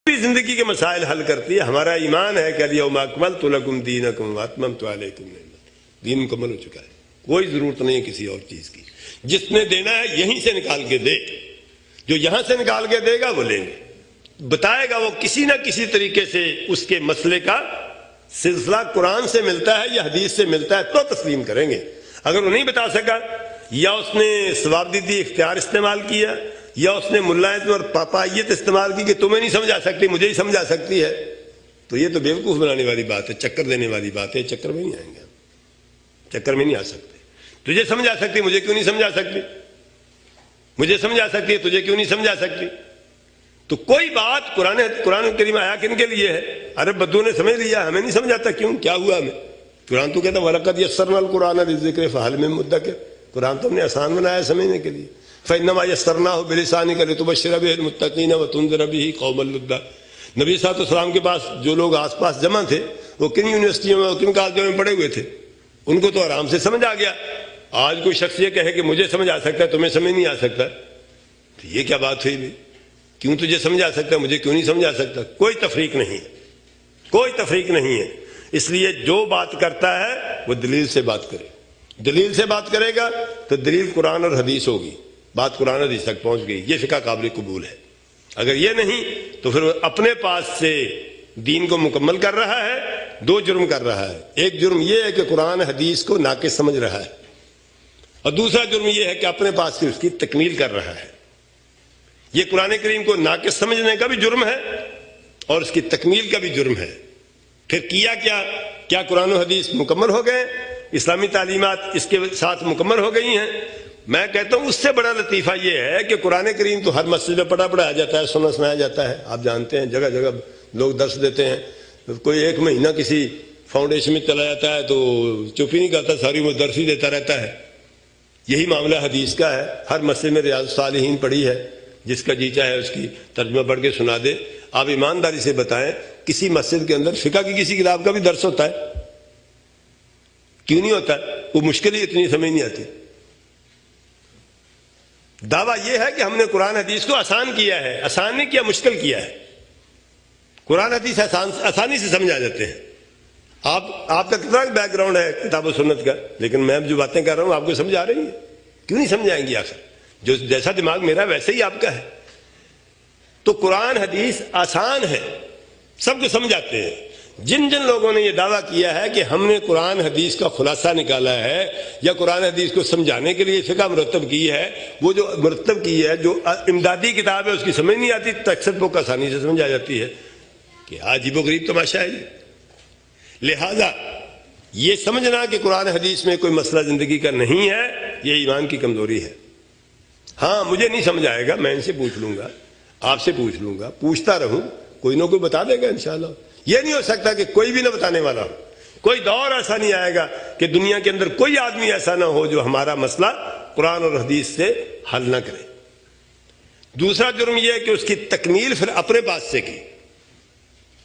بھی زندگی کے مسائل حل کرتی ہے. ہمارا ایمان ہے کہ الیوم اکملت لکم دینکم واتممت علیکم نعمتی. دین مکمل ہو چکا ہے, کوئی ضرورت نہیں ہے کسی اور چیز کی. جس نے دینا ہے یہیں سے نکال کے دے, جو یہاں سے نکال کے دے گا وہ لیں گے. بتائے گا وہ کسی نہ کسی طریقے سے اس کے مسئلے کا سلسلہ قرآن سے ملتا ہے یا حدیث سے ملتا ہے تو تسلیم کریں گے. اگر وہ نہیں بتا سکا, یا اس نے ثوابدیدی اختیار استعمال کیا, یا اس نے ملائزم اور پاپائیت استعمال کی کہ تمہیں نہیں سمجھا سکتی مجھے ہی سمجھا سکتی ہے, تو یہ تو بیوقوف بنانے والی بات ہے, چکر دینے والی بات ہے. چکر میں نہیں آئیں گے, چکر میں نہیں آ سکتے. تجھے سمجھا سکتی مجھے کیوں نہیں سمجھا سکتی, مجھے سمجھا سکتی ہے تجھے کیوں نہیں سمجھا سکتی. تو کوئی بات قرآن کریم آیا کن کے لیے ہے؟ عرب بدو نے سمجھ لیا, ہمیں نہیں سمجھاتا کیوں, کیا ہوا ہمیں. قرآن تو کہتا وَلَقَدْ يَسَّرْنَا الْقُرْآنَ لِلذِّكْرِ فَهَلْ مِن مُدَّكِرٍ. قرآن تو ہم نے آسان بنایا سمجھنے کے لیے. فَإِنَّمَا يَسَّرْنَاهُ بِلِسَانِكَ لِتُبَشِّرَ بِهِ الْمُتَّقِينَ وَتُنذِرَ بِهِ قَوْمًا لُدًّا. نبی صلی اللہ علیہ وسلم کے پاس جو لوگ آس پاس جمع تھے وہ کن یونیورسٹیوں میں کن کالجوں میں پڑھے ہوئے تھے, ان کو تو آرام سے سمجھ آ گیا. آج کوئی شخص یہ کہے کہ مجھے سمجھ آ سکتا ہے تمہیں سمجھ نہیں آ سکتا, تو یہ کیا بات ہوئی بھی, کیوں تجھے سمجھ آ سکتا ہے مجھے کیوں نہیں سمجھ آ سکتا. کوئی تفریق نہیں ہے, کوئی تفریق نہیں ہے. اس لیے جو بات کرتا ہے وہ دلیل سے بات کرے. دلیل سے بات کرے گا تو دلیل قرآن اور حدیث ہوگی, بات قرآن حدیث تک پہنچ گئی, یہ فقہ قابل قبول ہے. اگر یہ نہیں تو پھر وہ اپنے پاس سے دین کو مکمل کر رہا ہے. دو جرم کر رہا ہے, ایک جرم یہ ہے کہ قرآن حدیث کو ناقص سمجھ رہا ہے, اور دوسرا جرم یہ ہے کہ اپنے پاس سے اس کی تکمیل کر رہا ہے. یہ قرآن کریم کو ناقص سمجھنے کا بھی جرم ہے اور اس کی تکمیل کا بھی جرم ہے. پھر کیا قرآن و حدیث مکمل ہو گئے, اسلامی تعلیمات اس کے ساتھ مکمل ہو گئی ہیں؟ میں کہتا ہوں اس سے بڑا لطیفہ یہ ہے کہ قرآن کریم تو ہر مسجد میں پڑھایا جاتا ہے, سنایا جاتا ہے. آپ جانتے ہیں جگہ جگہ لوگ درس دیتے ہیں. کوئی ایک مہینہ کسی فاؤنڈیشن میں چلا جاتا ہے تو چپ ہی نہیں کرتا, ساری وہ درس ہی دیتا رہتا ہے. یہی معاملہ حدیث کا ہے. ہر مسجد میں ریاض الصالحین پڑھی ہے, جس کا جی چاہے اس کی ترجمہ پڑھ کے سنا دے. آپ ایمانداری سے بتائیں کسی مسجد کے اندر فقہ کی کسی کتاب کا بھی درس ہوتا ہے؟ کیوں نہیں ہوتا؟ وہ مشکل ہی اتنی سمجھ نہیں آتی. دعویٰ یہ ہے کہ ہم نے قرآن حدیث کو آسان کیا ہے. آسان نہیں کیا, مشکل کیا ہے. قرآن حدیث آسانی سے سمجھ آ جاتے ہیں. آپ کا کتنا بیک گراؤنڈ ہے کتاب و سنت کا, لیکن میں جو باتیں کر رہا ہوں آپ کو سمجھ آ رہی ہیں. کیوں نہیں سمجھ آئیں گی آخر؟ جو جیسا دماغ میرا ویسے ہی آپ کا ہے. تو قرآن حدیث آسان ہے, سب کو سمجھ آتے ہیں. جن لوگوں نے یہ دعویٰ کیا ہے کہ ہم نے قرآن حدیث کا خلاصہ نکالا ہے یا قرآن حدیث کو سمجھانے کے لیے فقہ مرتب کی ہے, وہ جو مرتب کی ہے جو امدادی کتاب ہے اس کی سمجھ نہیں آتی, ٹیکسٹ بک آسانی سے سمجھ آ جاتی ہے. کہ عجیب و غریب تماشا ہے یہ. لہذا یہ سمجھنا کہ قرآن حدیث میں کوئی مسئلہ زندگی کا نہیں ہے, یہ ایمان کی کمزوری ہے. ہاں مجھے نہیں سمجھ آئے گا, میں ان سے پوچھ لوں گا, آپ سے پوچھ لوں گا, پوچھتا رہوں, کوئی نہ کوئی بتا دے گا انشاءاللہ. یہ نہیں ہو سکتا کہ کوئی بھی نہ بتانے والا ہو. کوئی دور ایسا نہیں آئے گا کہ دنیا کے اندر کوئی آدمی ایسا نہ ہو جو ہمارا مسئلہ قرآن اور حدیث سے حل نہ کرے. دوسرا جرم یہ ہے کہ اس کی تکمیل پھر اپنے پاس سے کی.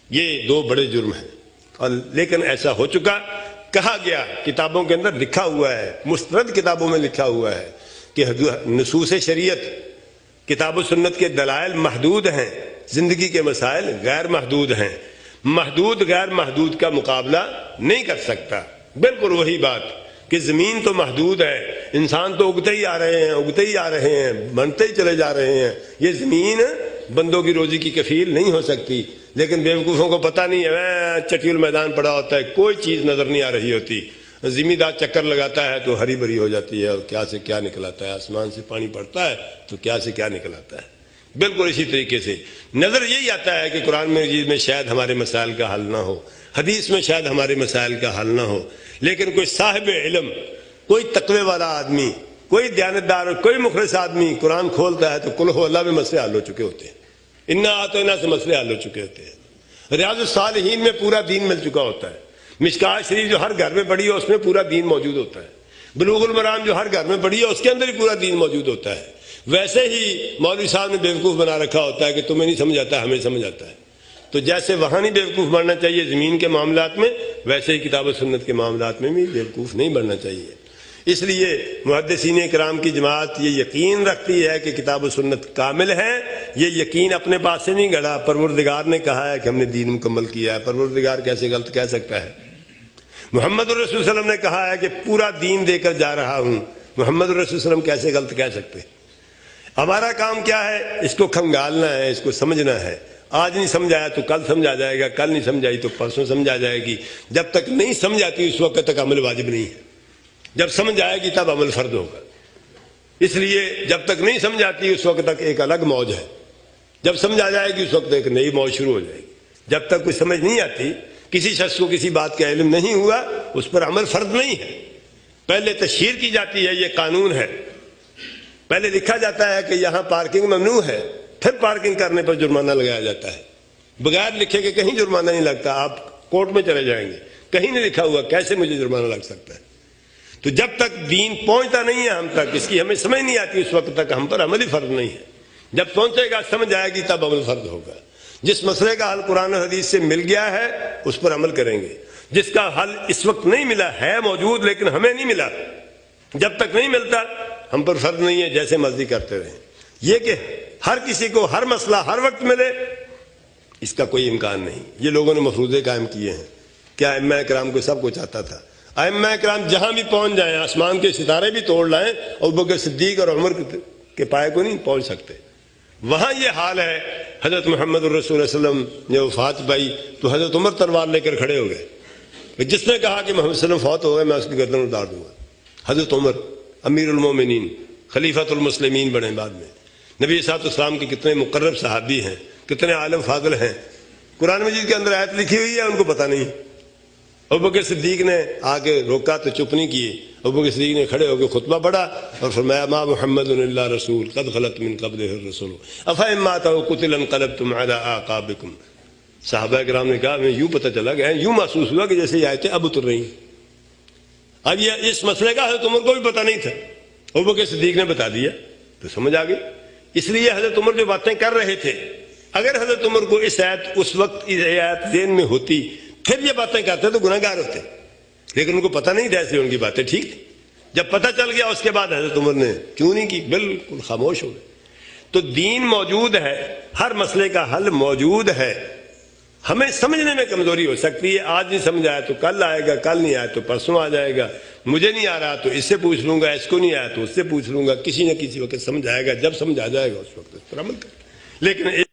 یہ دو بڑے جرم ہیں. اور لیکن ایسا ہو چکا, کہا گیا, کتابوں کے اندر لکھا ہوا ہے, مستند کتابوں میں لکھا ہوا ہے کہ نصوص شریعت کتاب و سنت کے دلائل محدود ہیں, زندگی کے مسائل غیر محدود ہیں. محدود غیر محدود کا مقابلہ نہیں کر سکتا. بالکل وہی بات کہ زمین تو محدود ہے, انسان تو اگتے ہی آ رہے ہیں, بنتے ہی چلے جا رہے ہیں. یہ زمین بندوں کی روزی کی کفیل نہیں ہو سکتی. لیکن بیوقوفوں کو پتہ نہیں ہے, چٹیل میدان پڑا ہوتا ہے, کوئی چیز نظر نہیں آ رہی ہوتی. زمیندار چکر لگاتا ہے تو ہری بھری ہو جاتی ہے, اور کیا سے کیا نکل آتا ہے. آسمان سے پانی پڑتا ہے تو کیا سے کیا نکل آتا ہے. بالکل اسی طریقے سے نظر یہی آتا ہے کہ قرآن مجید میں شاید ہمارے مسائل کا حل نہ ہو, حدیث میں شاید ہمارے مسائل کا حل نہ ہو. لیکن کوئی صاحب علم, کوئی تقوی والا آدمی, کوئی دیانتدار, کوئی مخلص آدمی قرآن کھولتا ہے تو قل ہو اللہ میں مسئلے حل ہو چکے ہوتے ہیں, انا اعطینا سے مسئلے حل ہو چکے ہوتے ہیں. ریاض الصالحین میں پورا دین مل چکا ہوتا ہے. مشکات شریف جو ہر گھر میں پڑھی ہے اس میں پورا دین موجود ہوتا ہے. بلوغ المرام جو ہر گھر میں پڑھی ہے اس کے اندر ہی پورا دین موجود ہوتا ہے. ویسے ہی مولوی صاحب نے بیوقوف بنا رکھا ہوتا ہے کہ تمہیں نہیں سمجھ آتا, ہمیں سمجھ آتا ہے. تو جیسے وہاں نہیں بیوقوف بننا چاہیے زمین کے معاملات میں, ویسے ہی کتاب و سنت کے معاملات میں بھی بیوقوف نہیں بننا چاہیے. اس لیے محدثین کرام کی جماعت یہ یقین رکھتی ہے کہ کتاب و سنت کامل ہے. یہ یقین اپنے پاس سے نہیں گڑھا، پروردگار نے کہا ہے کہ ہم نے دین مکمل کیا ہے. پروردگار کیسے غلط کہہ سکتا ہے؟ محمد الرسول صلی اللہ علیہ وسلم نے کہا ہے کہ پورا دین دے کر جا رہا ہوں. محمد الرسول صلی اللہ علیہ وسلم کیسے غلط کہہ سکتے؟ ہمارا کام کیا ہے؟ اس کو کھنگالنا ہے، اس کو سمجھنا ہے. آج نہیں سمجھایا تو کل سمجھا جائے گا، کل نہیں سمجھائی تو پرسوں سمجھا جائے گی. جب تک نہیں سمجھ آتی اس وقت تک عمل واجب نہیں ہے. جب سمجھ آئے گی تب عمل فرض ہوگا. اس لیے جب تک نہیں سمجھ آتی اس وقت تک ایک الگ موج ہے. جب سمجھ آ جائے گی اس وقت ایک نئی موج شروع ہو جائے گی. جب تک کوئی سمجھ نہیں آتی، کسی شخص کو کسی بات کا علم نہیں ہوا، اس پر عمل فرض نہیں ہے. پہلے تشہیر کی جاتی ہے، یہ قانون ہے. پہلے لکھا جاتا ہے کہ یہاں پارکنگ ممنوع ہے، پھر پارکنگ کرنے پر جرمانہ لگایا جاتا ہے. بغیر لکھے کہ کہیں جرمانہ نہیں لگتا، آپ کورٹ میں چلے جائیں گے، کہیں نہیں لکھا ہوا، کیسے مجھے جرمانہ لگ سکتا ہے؟ تو جب تک دین پہنچتا نہیں ہے ہم تک، اس کی ہمیں سمجھ نہیں آتی، اس وقت تک ہم پر عمل ہی فرض نہیں ہے. جب پہنچے گا، سمجھ آئے گی، تب عمل فرض ہوگا. جس مسئلے کا حل قرآن و حدیث سے مل گیا ہے اس پر عمل کریں گے. جس کا حل اس وقت نہیں ملا ہے، موجود لیکن ہمیں نہیں ملا، جب تک نہیں ملتا ہم پر فرض نہیں ہے، جیسے مرضی کرتے رہیں. یہ کہ ہر کسی کو ہر مسئلہ ہر وقت ملے، اس کا کوئی امکان نہیں. یہ لوگوں نے مفروضے قائم کیے ہیں. کیا ائمہ کرام کو سب کچھ آتا تھا؟ ائمہ کرام جہاں بھی پہنچ جائیں، آسمان کے ستارے بھی توڑ لائیں، ابوبکر صدیق اور عمر کے پائے کو نہیں پہنچ سکتے. وہاں یہ حال ہے. حضرت محمد الرسول صلی اللہ علیہ وسلم نے وفات پائی تو حضرت عمر تلوار لے کر کھڑے ہو گئے. جس نے کہا کہ محمد صلی اللہ علیہ وسلم فوت ہو گئے، میں اس کی گردن اتار دوں گا. حضرت عمر امیر المومنین، خلیفۃ المسلمین بنے بعد میں. نبی صلی اللہ علیہ وسلم کے کتنے مقرب صحابی ہیں، کتنے عالم فاضل ہیں. قرآن مجید کے اندر آیت لکھی ہوئی ہے، ان کو پتہ نہیں. ابوبکر صدیق نے آ کے روکا تو چپ نہیں کیے. ابوبکر صدیق نے کھڑے ہو کے خطبہ پڑھا اور فرمایا ما محمد الا رسول قد خلت من قبلہ الرسل افإن مات أو قتل انقلبتم على أعقابكم. صحابہ کرام نے کہا ہمیں یوں پتہ چلا گیا، یوں محسوس ہوا کہ جیسے یہ آیتیں اب اتر رہی ہیں. اب یہ اس مسئلے کا حضرت عمر کو بھی پتہ نہیں تھا، ابوبکر صدیق نے بتا دیا تو سمجھ آ گئی. اس لیے حضرت عمر جو باتیں کر رہے تھے، اگر حضرت عمر کو اس آیت اس وقت اس آیت ذہن میں ہوتی پھر یہ باتیں کرتے تو گناہ گار ہوتے. لیکن ان کو پتہ نہیں تھا، اس لیے ان کی باتیں ٹھیک تھی. جب پتہ چل گیا اس کے بعد حضرت عمر نے کیوں نہیں کی، بالکل خاموش ہو گئے. تو دین موجود ہے، ہر مسئلے کا حل موجود ہے. ہمیں سمجھنے میں کمزوری ہو سکتی ہے. آج نہیں سمجھ آیا تو کل آئے گا، کل نہیں آیا تو پرسوں آ جائے گا. مجھے نہیں آ رہا تو اس سے پوچھ لوں گا، اس کو نہیں آیا تو اس سے پوچھ لوں گا. کسی نہ کسی وقت سمجھ آئے گا. جب سمجھ آ جائے گا اس وقت اس پر عمل کریں. لیکن